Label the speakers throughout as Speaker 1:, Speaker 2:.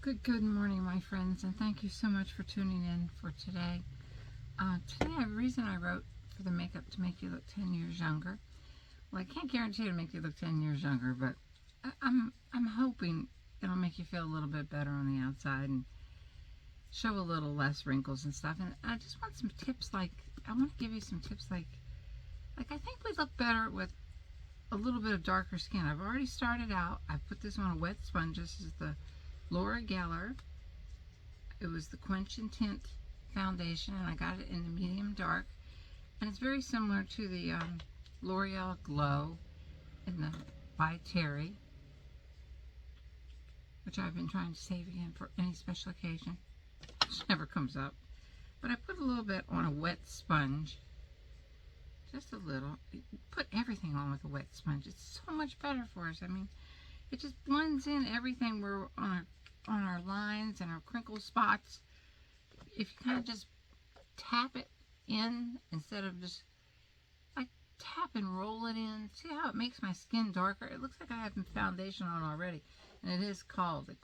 Speaker 1: Good morning, my friends, and thank you so much for tuning in for today. Today, the reason I wrote for the makeup to make you look 10 years younger. Well, I can't guarantee it'll make you look 10 years younger, but I'm hoping it'll make you feel a little bit better on the outside and show a little less wrinkles and stuff. And I just want some tips. I want to give you some tips. I think we look better with a little bit of darker skin. I've already started out. I put this on a wet sponge. This is the Laura Geller. It was the Quench and Tint foundation, and I got it in the medium dark, and it's very similar to the L'Oreal Glow in the by Terry, which I've been trying to save again for any special occasion, which never comes up. But I put a little bit on a wet sponge, just a little. Put everything on with a wet sponge. It's so much better for us. I mean, it just blends in everything. We're on our lines and our crinkle spots. If you kind of just tap it in instead of just like tap and roll it in, see how it makes my skin darker? It looks like I have foundation on already, and it is called the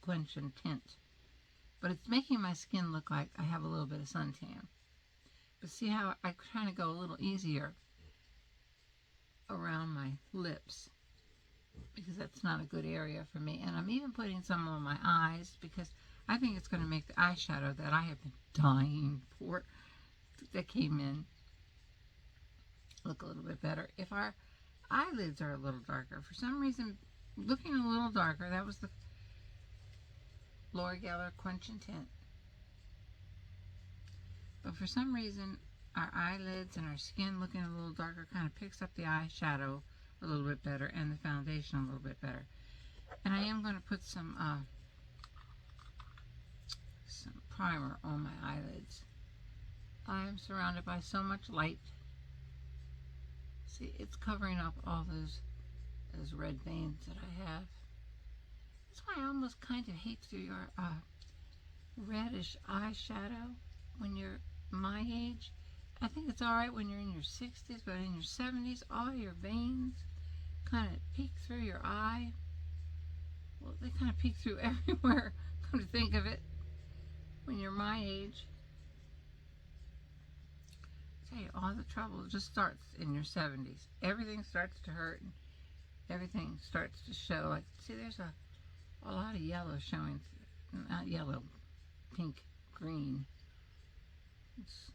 Speaker 1: Quench and Tint, but it's making my skin look like I have a little bit of suntan. But see how I kind of go a little easier around my lips, because that's not a good area for me. And I'm even putting some on my eyes because I think it's going to make the eyeshadow that I have been dying for that came in look a little bit better. If our eyelids are a little darker, for some reason, looking a little darker, that was the Laura Geller Quench and Tint. But for some reason, our eyelids and our skin looking a little darker kind of picks up the eyeshadow a little bit better and the foundation a little bit better. And I am going to put some primer on my eyelids. I am surrounded by so much light. See, it's covering up all those red veins that I have. That's why I almost kind of hate to do your reddish eyeshadow when you're my age. I think it's alright when you're in your 60s, but in your 70s, all your veins kind of peek through your eye. Well, they kind of peek through everywhere, come to think of it, when you're my age. I tell you, all the trouble just starts in your 70s. Everything starts to hurt, and everything starts to show. Like, see, there's a lot of yellow showing, not yellow, pink, green. It's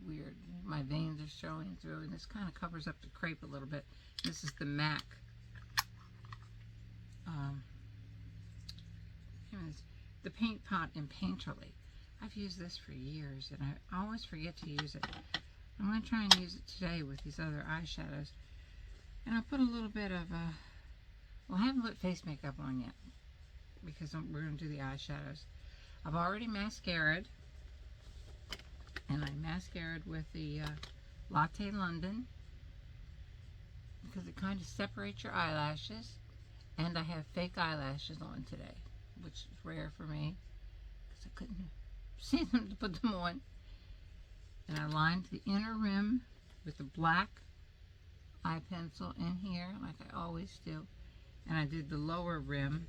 Speaker 1: weird. My veins are showing through, and this kind of covers up the crepe a little bit. This is the MAC. The Paint Pot in Painterly. I've used this for years, and I always forget to use it. I'm going to try and use it today with these other eyeshadows. And I'll put a little bit of, well, I haven't put face makeup on yet, because we're going to do the eyeshadows. I've already mascaraed, and I mascaraed with the Latte London, because it kind of separates your eyelashes. And I have fake eyelashes on today, which is rare for me, because I couldn't see them to put them on. And I lined the inner rim with a black eye pencil in here, like I always do. And I did the lower rim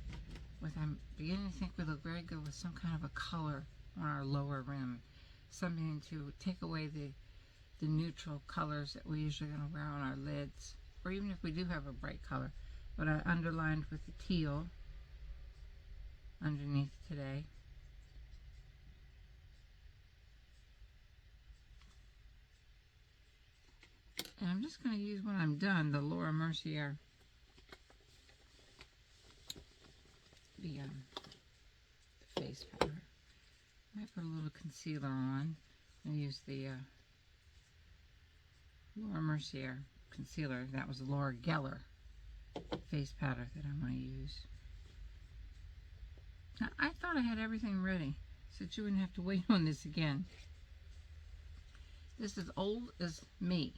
Speaker 1: with, I'm beginning to think we look very good with some kind of a color on our lower rim. Something to take away the neutral colors that we usually going to wear on our lids, or even if we do have a bright color. But I underlined with the teal underneath today. And I'm just going to use, when I'm done, the Laura Mercier, the face powder. I might put a little concealer on and use the Laura Mercier concealer. That was the Laura Geller face powder that I'm going to use. Now, I thought I had everything ready so that you wouldn't have to wait on this again. This is old as me,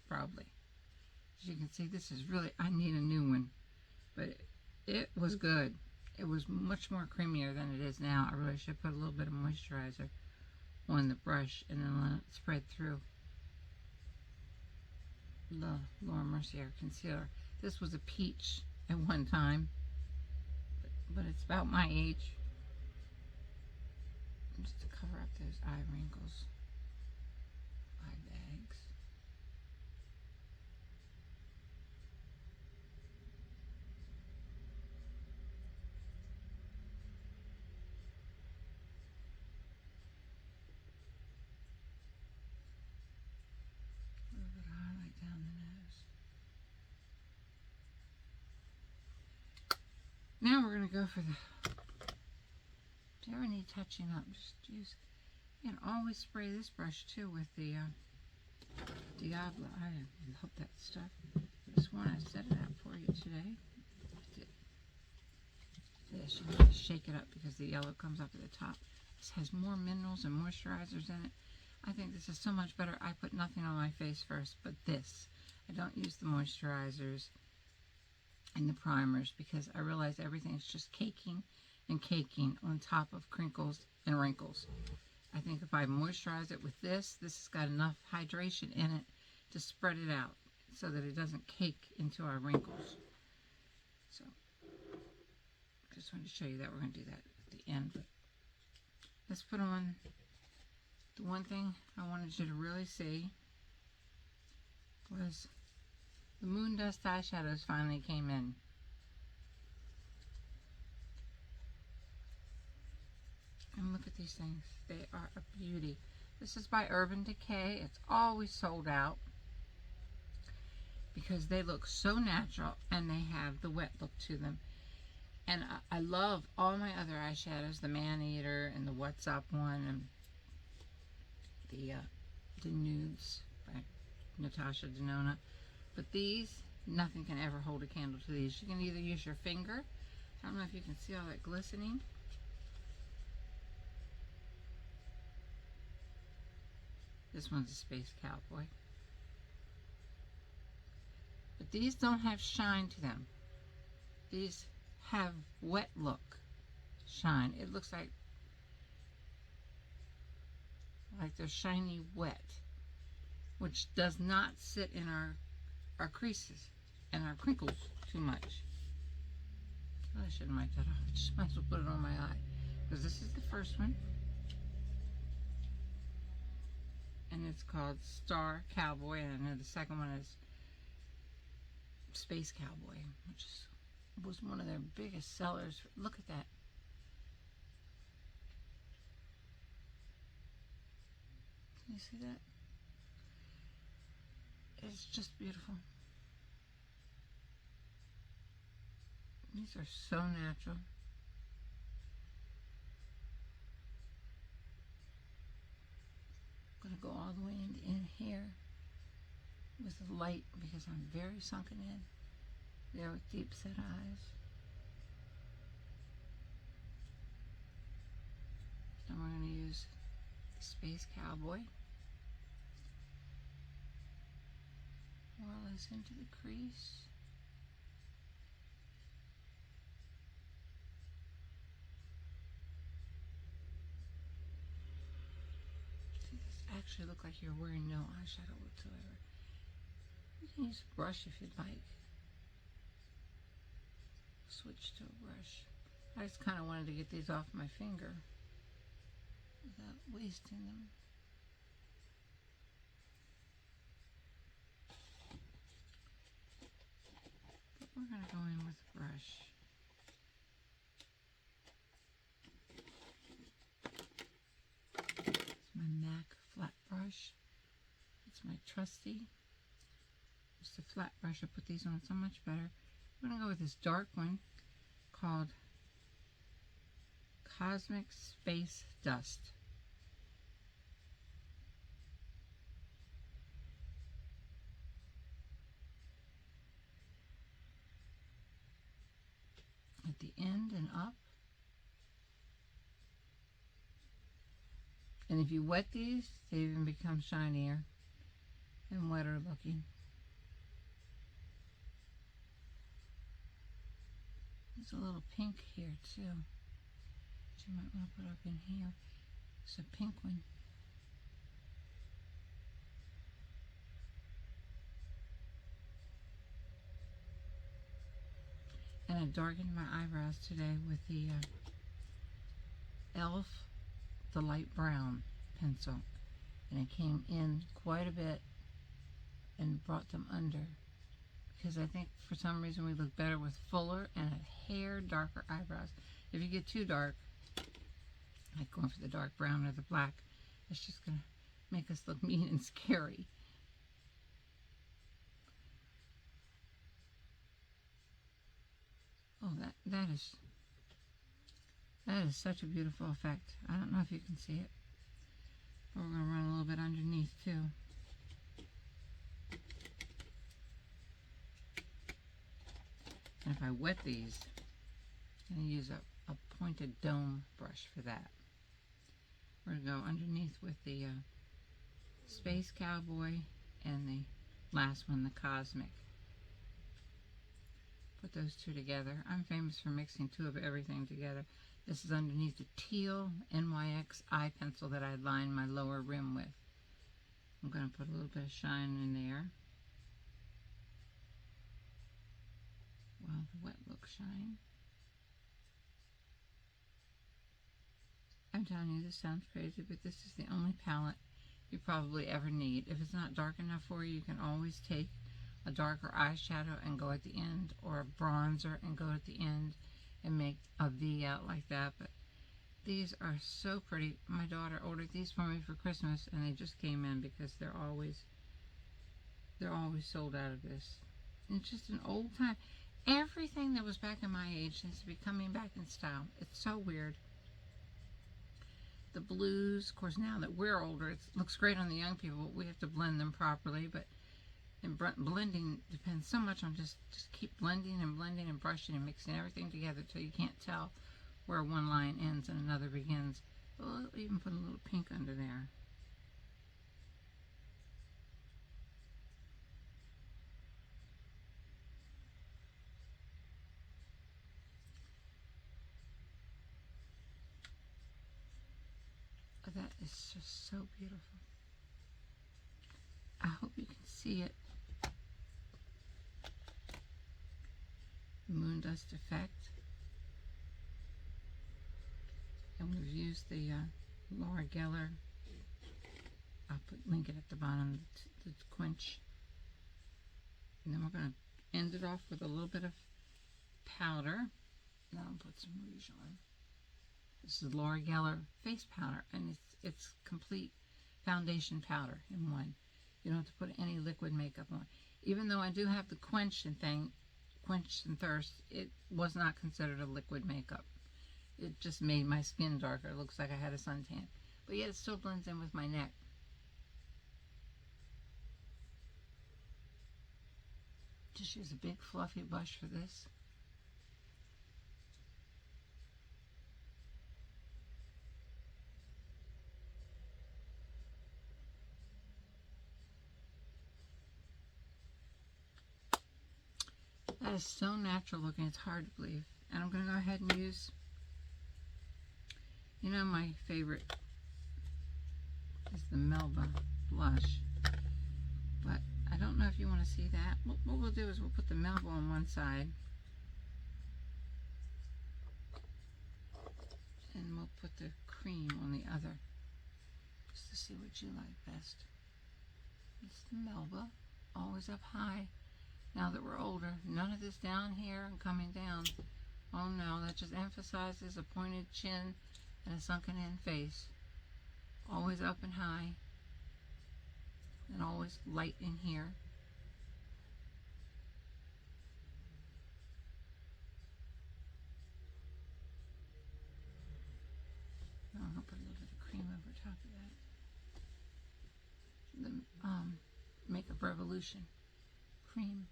Speaker 1: probably. As you can see, this is really, I need a new one. But it was good. It was much more creamier than it is now. I really should put a little bit of moisturizer on the brush and then let it spread through the Laura Mercier concealer. This was a peach at one time, but it's about my age. just to cover up those eye wrinkles, eye bags. A little bit of highlight down the nose. Now we're going to go for the, if you ever need touching up, just use, you can always spray this brush too with the Diablo. I love that stuff. This one, I set it out for you today. This, you need to shake it up because the yellow comes up at the top. This has more minerals and moisturizers in it. I think this is so much better. I put nothing on my face first, but this. I don't use the moisturizers and the primers because I realize everything's just caking and caking on top of crinkles and wrinkles. I think if I moisturize it with this, this has got enough hydration in it to spread it out so that it doesn't cake into our wrinkles. So, just wanted to show you that. We're going to do that at the end. But let's put on the one thing I wanted you to really see was the Moon Dust eyeshadows finally came in. And look at these things. They are a beauty. This is by Urban Decay. It's always sold out because they look so natural and they have the wet look to them. And I love all my other eyeshadows, the Maneater and the What's Up one and the Nudes by Natasha Denona. But these, nothing can ever hold a candle to these. You can either use your finger. I don't know if you can see all that glistening. This one's a Space Cowboy. But these don't have shine to them. These have wet look shine. It looks like they're shiny wet, which does not sit in our creases and our crinkles too much. I shouldn't wipe that off. I just might as well put it on my eye because this is the first one. And it's called Star Cowboy, and I know the second one is Space Cowboy, which was one of their biggest sellers. Look at that. Can you see that? It's just beautiful. These are so natural. I'm going to go all the way in here with the light because I'm very sunken in. There with deep set eyes. And we're going to use the Space Cowboy. More or less into the crease. See, this actually look like you're wearing no eyeshadow whatsoever. You can use a brush if you'd like. Switch to a brush. I just kind of wanted to get these off my finger without wasting them. But we're going to go in with a brush. It's my MAC flat brush. It's my trusty. It's a flat brush. I put these on so much better. I'm going to go with this dark one called Cosmic Space Dust. At the end and up. And if you wet these, they even become shinier and wetter looking. There's a little pink here too, which you might want to put up in here. It's a pink one. And I darkened my eyebrows today with the e.l.f. the light brown pencil, and it came in quite a bit and brought them under, because I think for some reason we look better with fuller and a hair darker eyebrows. If you get too dark, like going for the dark brown or the black, it's just going to make us look mean and scary. Oh, that is such a beautiful effect. I don't know if you can see it. But we're going to run a little bit underneath too. And if I wet these, I'm going to use a pointed dome brush for that. We're going to go underneath with the Space Cowboy and the last one, the Cosmic. Put those two together. I'm famous for mixing two of everything together. This is underneath the teal NYX eye pencil that I lined my lower rim with. I'm going to put a little bit of shine in there. Well, the wet look shine. I'm telling you, this sounds crazy, but this is the only palette you probably ever need. If it's not dark enough for you, you can always take a darker eyeshadow and go at the end, or a bronzer and go at the end and make a V out like that. But these are so pretty. My daughter ordered these for me for Christmas, and they just came in because they're always sold out of this. And it's just an old time. Everything that was back in my age seems to be coming back in style. It's so weird. The blues, of course, now that we're older, it looks great on the young people. We have to blend them properly, but blending depends so much on just keep blending and blending and brushing and mixing everything together till you can't tell where one line ends and another begins. We'll even put a little pink under there. Oh, that is just so beautiful. I hope you can see it. Moon dust effect, and we've used the Laura Geller. I'll link it at the bottom, the quench, and then we're going to end it off with a little bit of powder. Now I'll put some rouge on. This is Laura Geller face powder, and it's complete foundation powder in one. You don't have to put any liquid makeup on. Even though I do have the quench and thirst, it was not considered a liquid makeup. It just made my skin darker. It looks like I had a suntan, but yet it still blends in with my neck. Just use a big fluffy brush for this. That is so natural looking, it's hard to believe. And I'm going to go ahead and use, you know, my favorite is the Melba blush. But I don't know if you want to see that. What we'll do is we'll put the Melba on one side, and we'll put the cream on the other, just to see what you like best. It's the Melba, always up high. Now that we're older, none of this down here and coming down. Oh no, that just emphasizes a pointed chin and a sunken in face. Always up and high, and always light in here. Now I'm going to put a little bit of cream over top of that. The Makeup Revolution cream.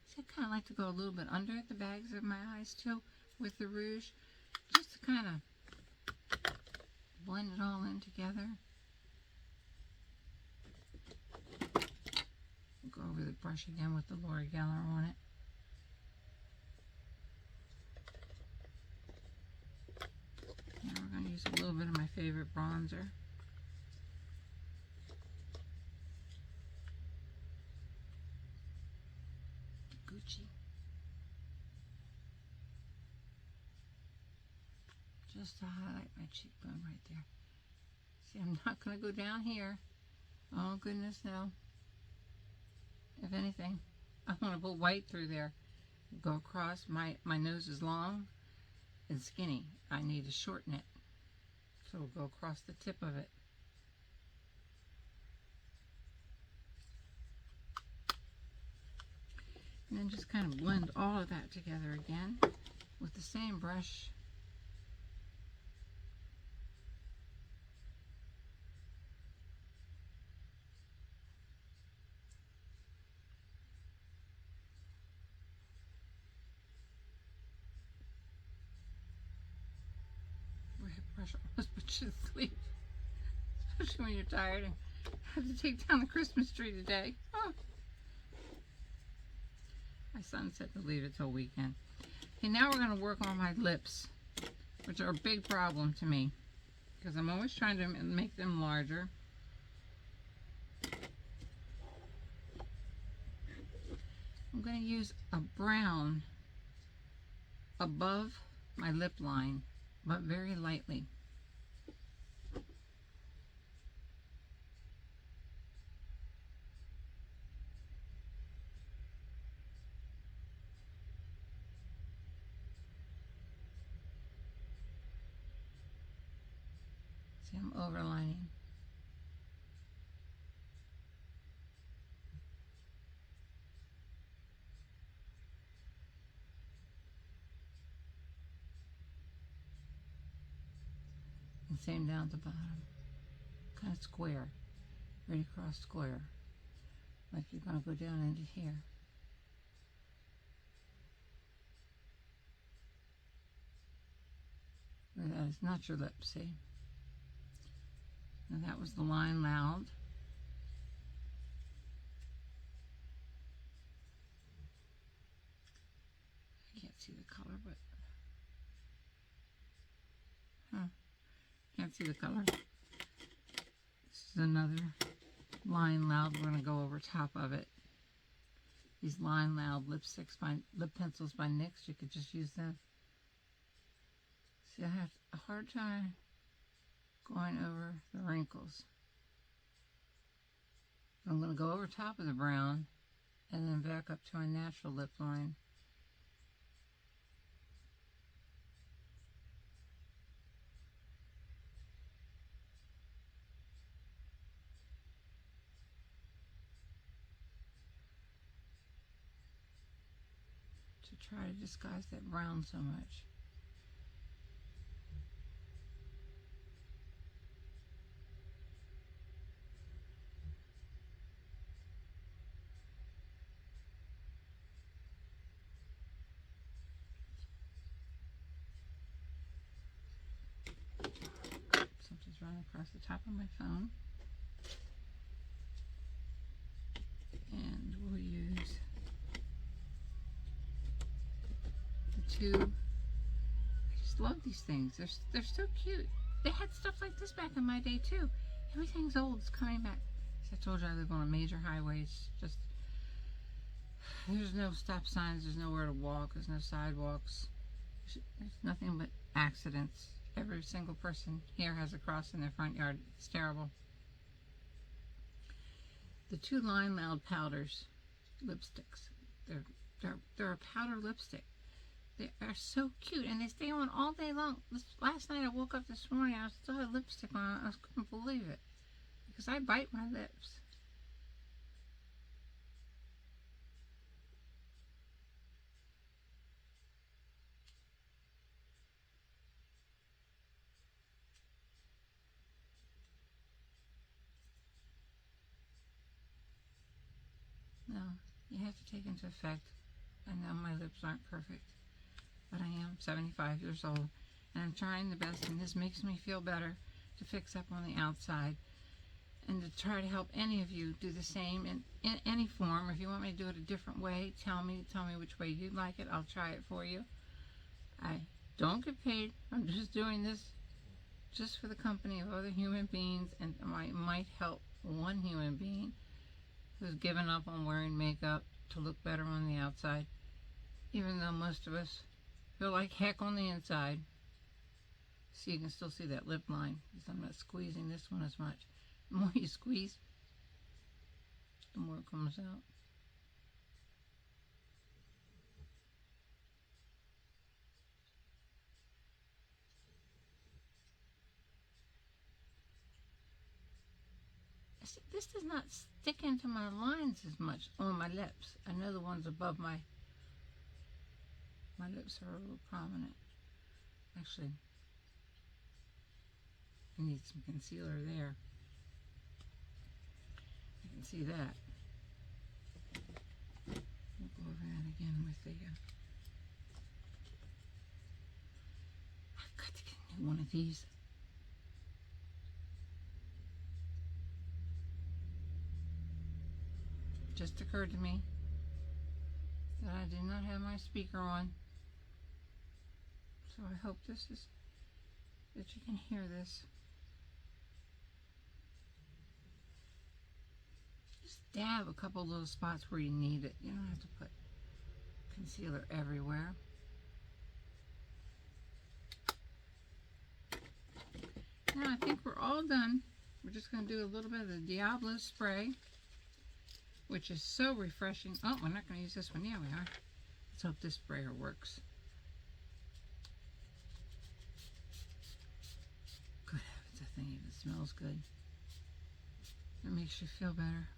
Speaker 1: See, I kind of like to go a little bit under the bags of my eyes too with the rouge, just to kind of blend it all in together. We'll go over the brush again with the Laura Geller on it. Now we're going to use a little bit of my favorite bronzer. Gucci. just to highlight my cheekbone right there. See, I'm not going to go down here. Oh, goodness, no. If anything, I want to put white through there. Go across. My nose is long and skinny. I need to shorten it. So we'll go across the tip of it. And then just kind of blend all of that together again with the same brush. Where brush almost puts you to sleep. Especially when you're tired and have to take down the Christmas tree today. Oh. My son said to leave it till weekend. Okay, now we're going to work on my lips, which are a big problem to me because I'm always trying to make them larger. I'm going to use a brown above my lip line, but very lightly. See, I'm overlining. And same down at the bottom. Kind of square. Right across square. Like you're going to go down into here. Where that is not your lips, see? Now that was the line loud. I can't see the color, but can't see the color. This is another line loud. We're going to go over top of it. These line loud lipsticks by lip pencils by NYX. You could just use them. See, I have a hard time going over the wrinkles. I'm going to go over top of the brown and then back up to my natural lip line. To try to disguise that brown so much. Something's running across the top of my phone. And we'll use the two. I just love these things. They're so cute. They had stuff like this back in my day too. Everything's old. It's coming back. As I told you, I live on a major highway. It's just, there's no stop signs. There's nowhere to walk. There's no sidewalks. There's nothing but accidents. Every single person here has a cross in their front yard. It's terrible. The two Line Loud powders, lipsticks. They're a powder lipstick. They are so cute, and they stay on all day long. Last night I woke up this morning, I still had lipstick on. I couldn't believe it because I bite my lips. No, you have to take into effect. I know my lips aren't perfect, but I am 75 years old, and I'm trying the best, and this makes me feel better to fix up on the outside and to try to help any of you do the same in any form. If you want me to do it a different way, tell me which way you'd like it. I'll try it for you. I don't get paid. I'm just doing this just for the company of other human beings, and I might help one human being who's given up on wearing makeup to look better on the outside, even though most of us feel like heck on the inside. See, you can still see that lip line because I'm not squeezing this one as much. The more you squeeze, the more it comes out. See, this does not stick into my lines as much on my lips. I know the ones above my lips are a little prominent. Actually, I need some concealer there. I can see that. We'll go over that again with the... I've got to get a new one of these. Just occurred to me that I did not have my speaker on. So I hope that you can hear this. Just dab a couple little spots where you need it. You don't have to put concealer everywhere. Now I think we're all done. We're just going to do a little bit of the Diablo spray, which is so refreshing. Oh, we're not going to use this one. Yeah, we are. Let's hope this sprayer works. Good heavens, that thing even smells good. It makes you feel better.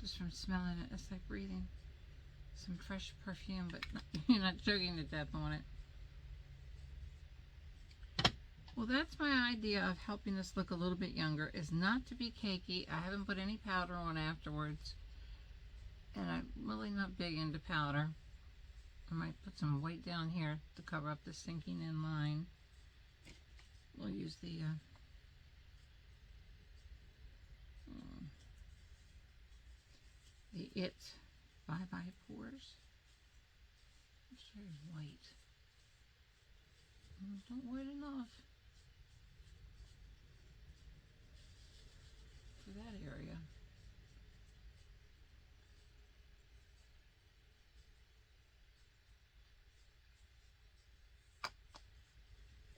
Speaker 1: Just from smelling it, it's like breathing some fresh perfume, but you're not choking to death on it. Well, that's my idea of helping us look a little bit younger, is not to be cakey. I haven't put any powder on afterwards, and I'm really not big into powder. I might put some white down here to cover up the sinking in line. We'll use the It Bye Bye Pores. It's very white. Don't white enough for that area.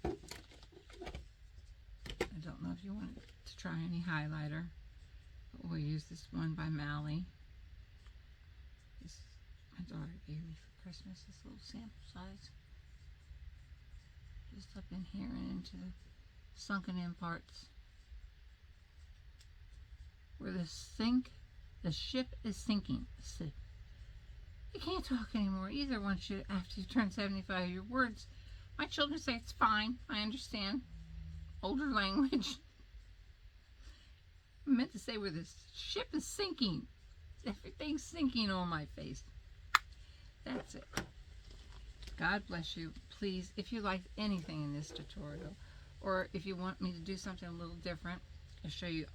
Speaker 1: I don't know if you want to try any highlighter, but we'll use this one by Mally. This my daughter gave me for Christmas, this little sample size. Just up in here and into the sunken in parts. Where the ship is sinking. You can't talk anymore either once you, after you turn 75. Your words, my children say it's fine. I understand. Older language. I meant to say where this ship is sinking. Everything's sinking on my face. That's it. God bless you. Please, if you liked anything in this tutorial, or if you want me to do something a little different,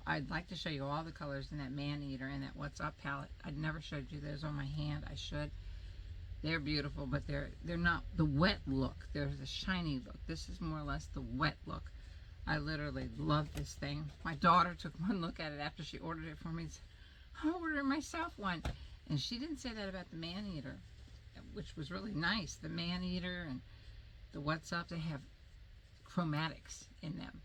Speaker 1: I'd like to show you all the colors in that Maneater and that What's Up palette. I'd never showed you those on my hand. I should. They're beautiful, but they're not the wet look. They're the shiny look. This is more or less the wet look. I literally love this thing. My daughter took one look at it after she ordered it for me and said, I'll order myself one. And she didn't say that about the Maneater, which was really nice. The Maneater and the What's Up, they have chromatics in them.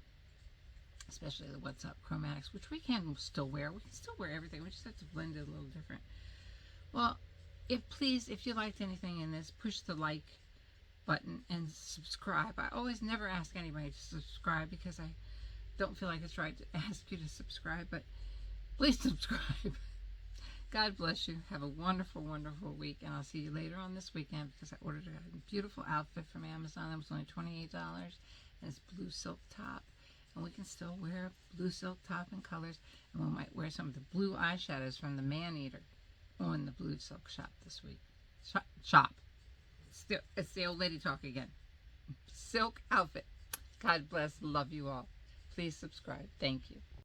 Speaker 1: Especially the What's Up chromatics, which we can still wear. We can still wear everything. We just have to blend it a little different. Well, please, if you liked anything in this, push the like button and subscribe. I always never ask anybody to subscribe because I don't feel like it's right to ask you to subscribe, but please subscribe. God bless you. Have a wonderful, wonderful week, and I'll see you later on this weekend because I ordered a beautiful outfit from Amazon. It was only $28, and it's blue silk top. And we can still wear blue silk top in colors, and we might wear some of the blue eyeshadows from the Maneater on the blue silk shop this week. Shop. It's the old lady talk again. Silk outfit. God bless. Love you all. Please subscribe. Thank you.